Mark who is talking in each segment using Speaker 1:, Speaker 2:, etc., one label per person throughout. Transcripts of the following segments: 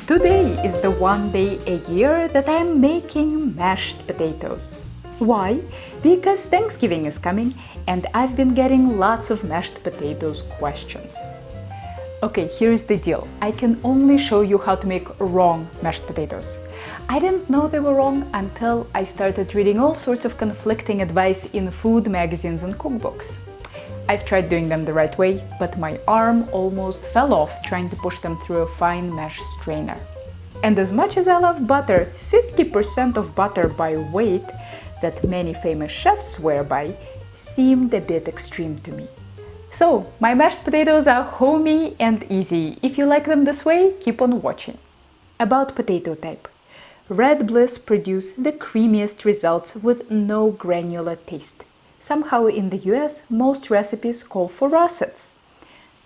Speaker 1: Today is the one day a year that I'm making mashed potatoes. Why? Because Thanksgiving is coming and I've been getting lots of mashed potatoes questions. Okay, here's the deal. I can only show you how to make wrong mashed potatoes. I didn't know they were wrong until I started reading all sorts of conflicting advice in food magazines and cookbooks. I've tried doing them the right way, but my arm almost fell off trying to push them through a fine mesh strainer. And as much as I love butter, 50% of butter by weight that many famous chefs swear by seemed a bit extreme to me. So, my mashed potatoes are homey and easy. If you like them this way, keep on watching. About potato type. Red Bliss produce the creamiest results with no granular taste. Somehow in the US, most recipes call for russets.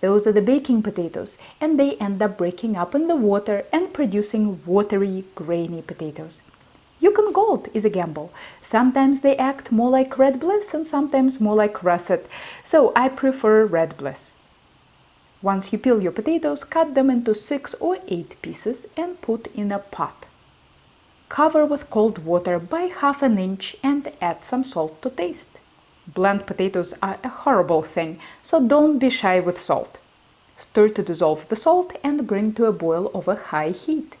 Speaker 1: Those are the baking potatoes, and they end up breaking up in the water and producing watery, grainy potatoes. Yukon Gold is a gamble. Sometimes they act more like Red Bliss and sometimes more like russet, so I prefer Red Bliss. Once you peel your potatoes, cut them into 6 or 8 pieces and put in a pot. Cover with cold water by ½ an inch and add some salt to taste. Bland potatoes are a horrible thing, so don't be shy with salt. Stir to dissolve the salt and bring to a boil over high heat.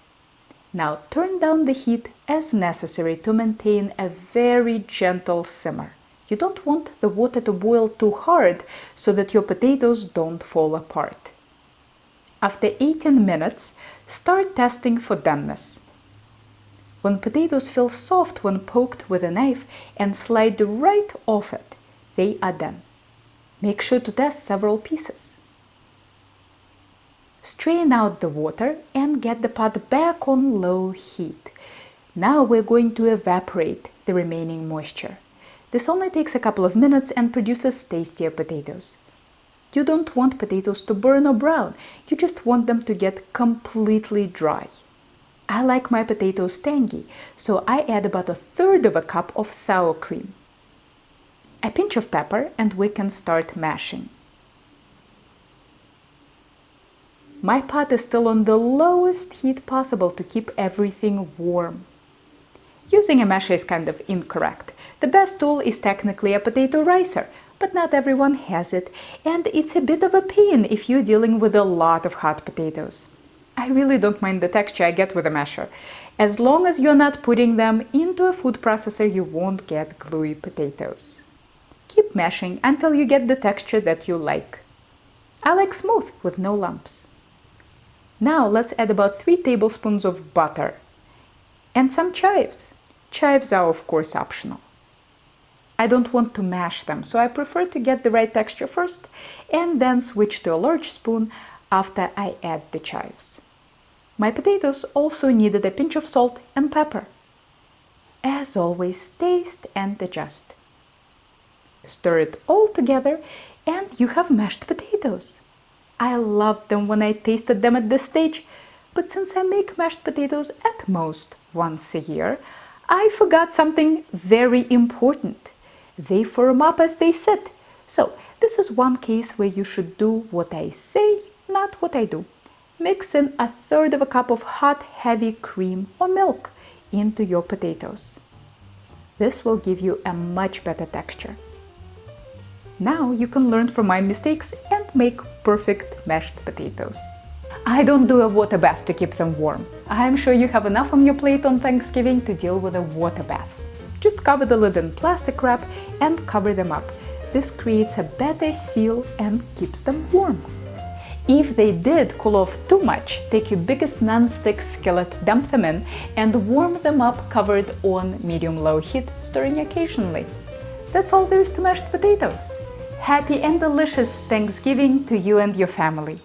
Speaker 1: Now turn down the heat as necessary to maintain a very gentle simmer. You don't want the water to boil too hard so that your potatoes don't fall apart. After 18 minutes, start testing for doneness. When potatoes feel soft when poked with a knife and slide right off it, they are done. Make sure to test several pieces. Strain out the water and get the pot back on low heat. Now we're going to evaporate the remaining moisture. This only takes a couple of minutes and produces tastier potatoes. You don't want potatoes to burn or brown, you just want them to get completely dry. I like my potatoes tangy, so I add about 1/3 cup of sour cream. A pinch of pepper and we can start mashing. My pot is still on the lowest heat possible to keep everything warm. Using a masher is kind of incorrect. The best tool is technically a potato ricer, but not everyone has it, and it's a bit of a pain if you're dealing with a lot of hot potatoes. I really don't mind the texture I get with a masher. As long as you're not putting them into a food processor, you won't get gluey potatoes. Keep mashing until you get the texture that you like. I like smooth with no lumps. Now let's add about 3 tablespoons of butter and some chives. Chives are of course optional. I don't want to mash them, so I prefer to get the right texture first and then switch to a large spoon after I add the chives. My potatoes also needed a pinch of salt and pepper. As always, taste and adjust. Stir it all together and you have mashed potatoes. I loved them when I tasted them at this stage, but since I make mashed potatoes at most once a year, I forgot something very important. They firm up as they sit. So this is one case where you should do what I say, not what I do. Mix in 1/3 cup of hot, heavy cream or milk into your potatoes. This will give you a much better texture. Now you can learn from my mistakes and make perfect mashed potatoes. I don't do a water bath to keep them warm. I'm sure you have enough on your plate on Thanksgiving to deal with a water bath. Just cover the lid in plastic wrap and cover them up. This creates a better seal and keeps them warm. If they did cool off too much, take your biggest non-stick skillet, dump them in, and warm them up covered on medium-low heat, stirring occasionally. That's all there is to mashed potatoes. Happy and delicious Thanksgiving to you and your family.